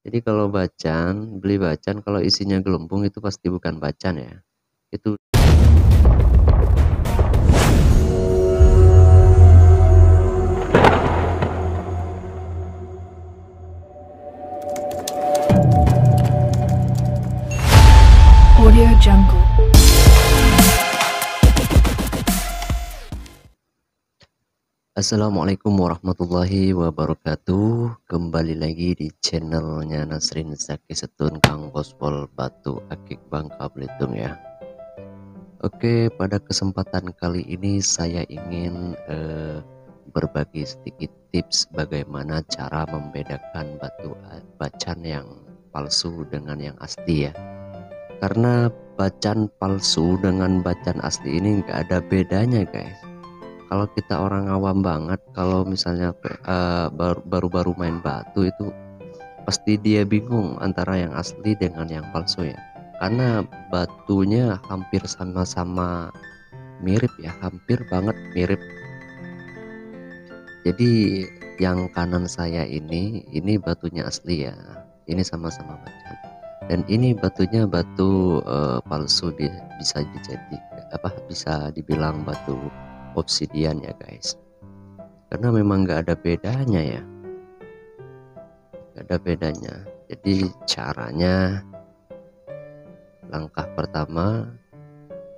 Jadi kalau bacan, beli bacan kalau isinya gelembung itu pasti bukan bacan ya. Itu Audio Jungle. Assalamualaikum warahmatullahi wabarakatuh. Kembali lagi di channelnya Nasrin Zaki Setun Kang Gospel Batu Akik Bangka Belitung ya. Oke, pada kesempatan kali ini saya ingin berbagi sedikit tips bagaimana cara membedakan batu bacan yang palsu dengan yang asli ya. Karena bacan palsu dengan bacan asli ini nggak ada bedanya guys. Kalau kita orang awam banget, kalau misalnya baru-baru main batu itu pasti dia bingung antara yang asli dengan yang palsu ya. Karena batunya hampir sama-sama mirip ya, hampir banget mirip. Jadi yang kanan saya ini batunya asli ya. Ini sama-sama bacan. Dan ini batunya batu palsu, bisa dijadi bisa dibilang batu obsidian ya guys. Karena memang nggak ada bedanya ya, nggak ada bedanya. Jadi caranya, langkah pertama,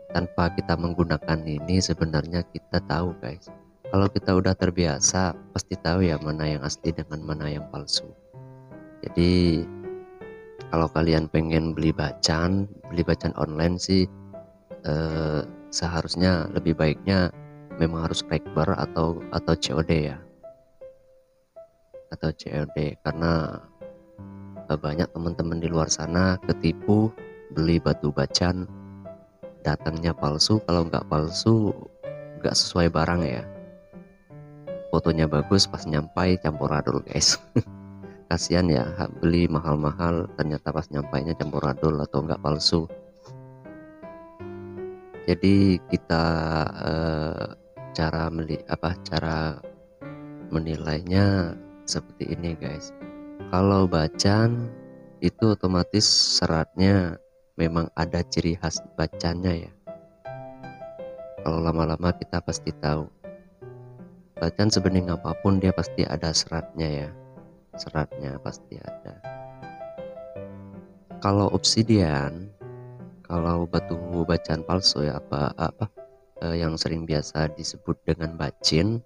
tanpa kita menggunakan ini sebenarnya kita tahu guys. Kalau kita udah terbiasa pasti tahu ya mana yang asli dengan mana yang palsu. Jadi kalau kalian pengen beli bacan online sih, seharusnya lebih baiknya memang harus rekber atau COD ya, atau COD. Karena banyak teman-teman di luar sana ketipu beli batu bacan, datangnya palsu. Kalau nggak palsu nggak sesuai barang ya, fotonya bagus pas nyampai campur adul guys. Kasihan ya, beli mahal-mahal ternyata pas nyampainya campur adul atau nggak palsu. Jadi kita cara menilainya seperti ini guys. Kalau bacan itu otomatis seratnya memang ada ciri khas bacannya ya. Kalau lama-lama kita pasti tahu bacan sebening apapun dia pasti ada seratnya ya, seratnya pasti ada. Kalau obsidian, kalau batu bacan palsu ya, yang sering biasa disebut dengan bacin,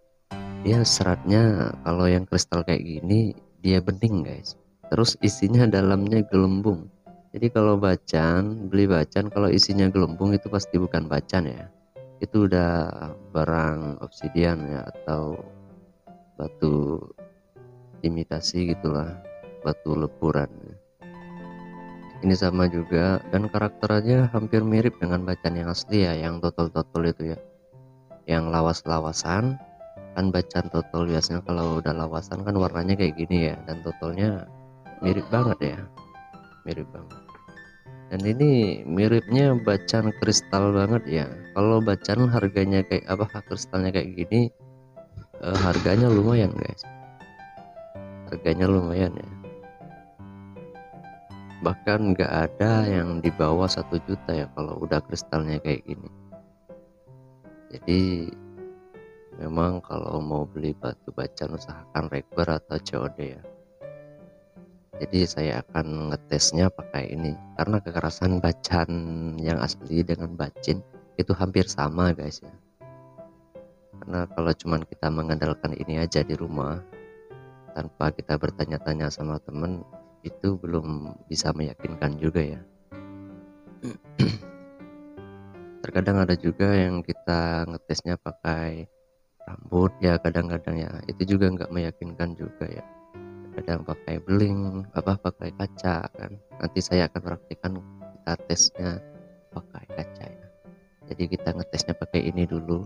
dia seratnya kalau yang kristal kayak gini dia bening guys, terus isinya dalamnya gelembung. Jadi kalau beli bacan kalau isinya gelembung itu pasti bukan bacan ya, itu udah barang obsidian ya, atau batu imitasi gitulah, batu leburan. Ini sama juga, dan karakternya hampir mirip dengan bacan yang asli ya, yang totol-totol itu ya, yang lawas-lawasan. Kan bacan totol biasanya kalau udah lawasan kan warnanya kayak gini ya, dan totolnya mirip banget ya, mirip banget. Dan ini miripnya bacan kristal banget ya. Kalau bacan harganya kayak kristalnya kayak gini, harganya lumayan guys, harganya lumayan ya, bahkan nggak ada yang di bawah 1 juta ya kalau udah kristalnya kayak gini. Jadi memang kalau mau beli batu bacan usahakan rekber atau COD ya. Jadi saya akan ngetesnya pakai ini karena kekerasan bacan yang asli dengan bacin itu hampir sama guys ya. Karena kalau cuman kita mengandalkan ini aja di rumah tanpa kita bertanya-tanya sama temen, itu belum bisa meyakinkan juga ya. Terkadang ada juga yang kita ngetesnya pakai rambut ya, kadang-kadang ya itu juga nggak meyakinkan juga ya. Kadang pakai beling, pakai kaca kan. Nanti saya akan praktikkan kita tesnya pakai kaca ya. Jadi kita ngetesnya pakai ini dulu.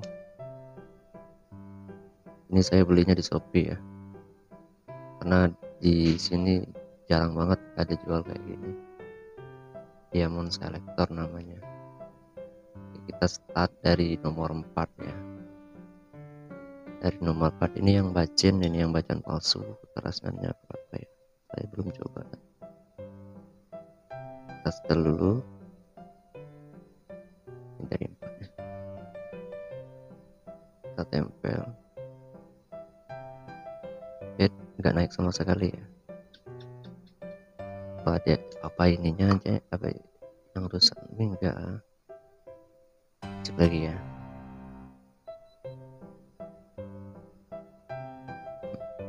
Ini saya belinya di Shopee ya, karena di sini jarang banget ada jual kayak gini. Diamond Selector namanya. Kita start dari nomor 4 ya. Dari nomor 4 ini yang bacin, ini yang bacan palsu. Kekerasannya berapa ya, saya belum coba. kita setel dulu. Ini dari 4 ya. Kita tempel. Ya, nggak naik sama sekali ya. Apa ininya aja, apa yang rusak ini enggak. Cek lagi ya.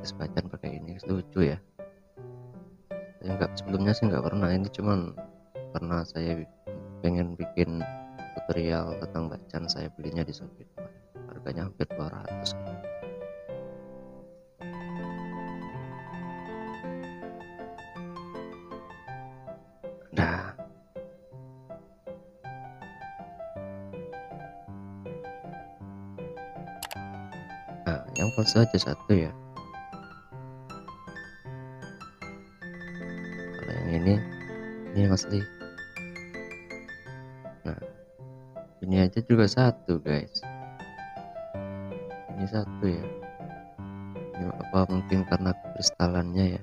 Tes bacaan pakai ini lucu ya. Sebelumnya sih nggak pernah, ini cuman karena saya pengen bikin tutorial tentang bacaan, saya belinya di Shopee. Harganya hampir 200. Nah, yang palsu aja satu ya. Kalau yang ini yang asli. Nah, ini aja juga satu guys. Ini satu ya. Ini apa mungkin karena kristalannya ya.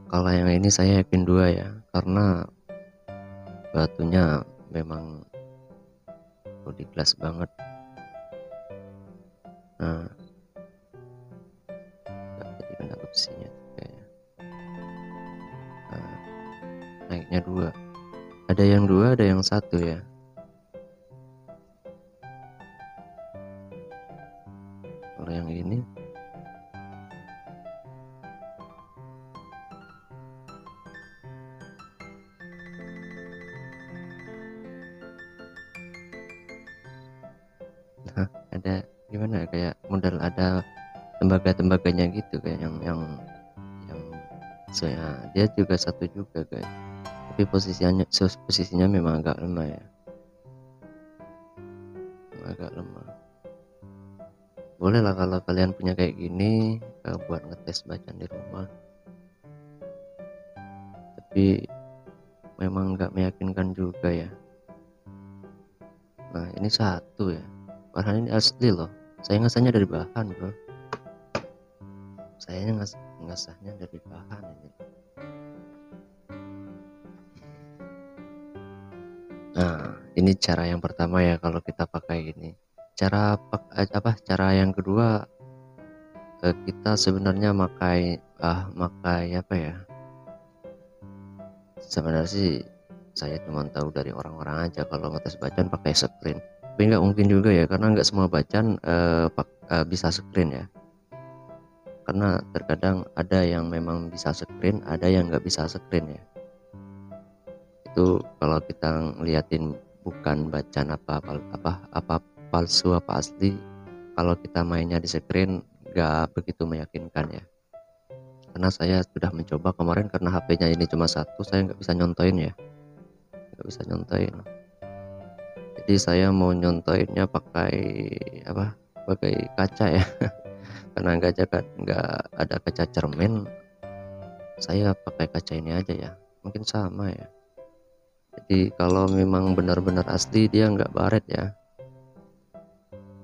Kalau yang ini saya yakin 2 ya, karena batunya memang body glass banget. Nah, jadi kena besinya kayaknya. Nah, naiknya 2. Ada yang 2, ada yang 1 ya. Kalau yang ini ada gimana, kayak model ada tembaga-tembaganya gitu, kayak yang saya, dia juga satu juga guys, tapi posisinya memang agak lemah ya, agak lemah. Boleh lah kalau kalian punya kayak gini buat ngetes bacaan di rumah, tapi memang nggak meyakinkan juga ya. Nah ini satu ya, bahan ini asli loh, saya ngasahnya dari bahan bro, saya ngasahnya dari bahan ini. Nah ini cara yang pertama ya, kalau kita pakai ini. Cara yang kedua, kita sebenarnya pakai apa ya, sebenarnya sih saya cuma tahu dari orang-orang aja kalau ngetes bacaan pakai screen, tapi nggak mungkin juga ya, karena nggak semua bacaan bisa screen ya, karena terkadang ada yang memang bisa screen, ada yang nggak bisa screen ya. Itu kalau kita ngeliatin bukan bacaan apa palsu apa asli, kalau kita mainnya di screen nggak begitu meyakinkan ya. Karena saya sudah mencoba kemarin, karena HP-nya ini cuma satu, saya nggak bisa nyontoin ya, nggak bisa nyontoin. Jadi saya mau nyontoinnya pakai kaca ya. Karena nggak ada kaca cermin, saya pakai kaca ini aja ya, mungkin sama ya. Jadi kalau memang benar-benar asli, dia nggak baret ya,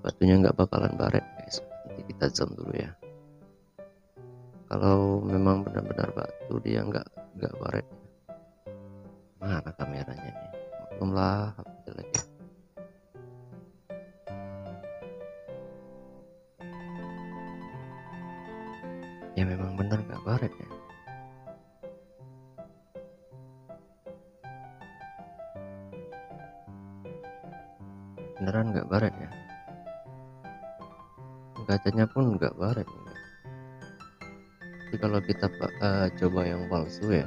batunya nggak bakalan baret guys. Nanti kita zoom dulu ya. Kalau memang benar-benar batu, dia nggak baret. Mana kameranya nih? Belum lah, HP lagi. Ya memang benar nggak baret ya. Beneran nggak baret ya. Kacanya pun nggak baret ya. Tapi kalau kita coba yang palsu ya,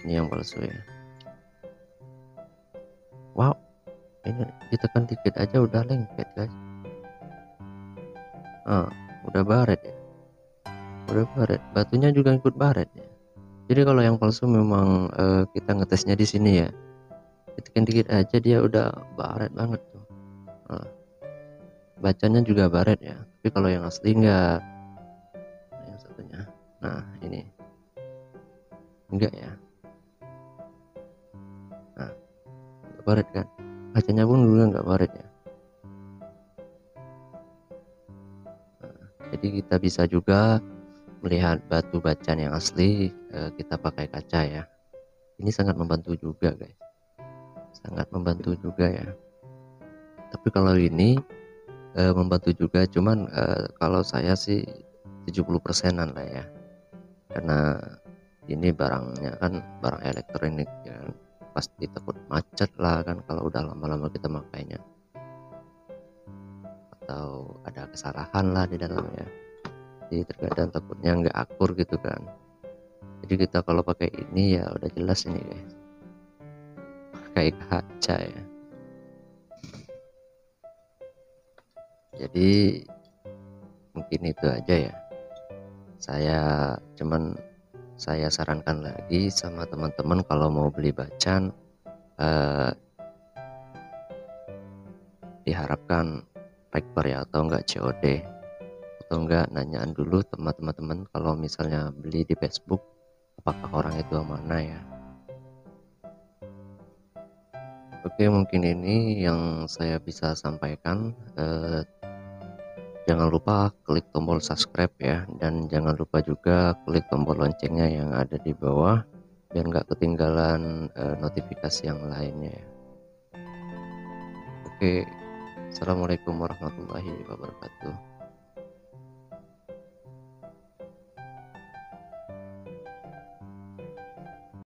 ini yang palsu ya. Wow, ini ditekan dikit aja udah lengket guys. Udah baret ya, udah baret, batunya juga ikut baret ya. Jadi kalau yang palsu memang kita ngetesnya di sini ya, ditekan dikit aja dia udah baret banget tuh. Bacanya juga baret ya, tapi kalau yang asli enggak. Yang satunya, nah ini enggak ya. Nah, enggak baret kan, bacanya pun juga enggak baret ya. Jadi kita bisa juga melihat batu bacaan yang asli kita pakai kaca ya. Ini sangat membantu juga guys, sangat membantu juga ya. Tapi kalau ini membantu juga, cuman kalau saya sih 70%-an lah ya, karena ini barangnya kan barang elektronik ya, pasti takut macet lah kan kalau udah lama-lama kita makainya, atau ada kesalahan lah di dalamnya. Jadi terkadang takutnya nggak akur gitu kan. Jadi kita kalau pakai ini ya udah jelas ini guys, pakai kaca ya. Jadi mungkin itu aja ya, saya sarankan lagi sama teman-teman kalau mau beli bacan diharapkan rekor ya, atau enggak COD, atau enggak nanyaan dulu sama teman-teman kalau misalnya beli di Facebook apakah orang itu yang mana ya. Oke, mungkin ini yang saya bisa sampaikan. Jangan lupa klik tombol subscribe ya, dan jangan lupa juga klik tombol loncengnya yang ada di bawah biar nggak ketinggalan notifikasi yang lainnya ya. Oke, assalamualaikum warahmatullahi wabarakatuh.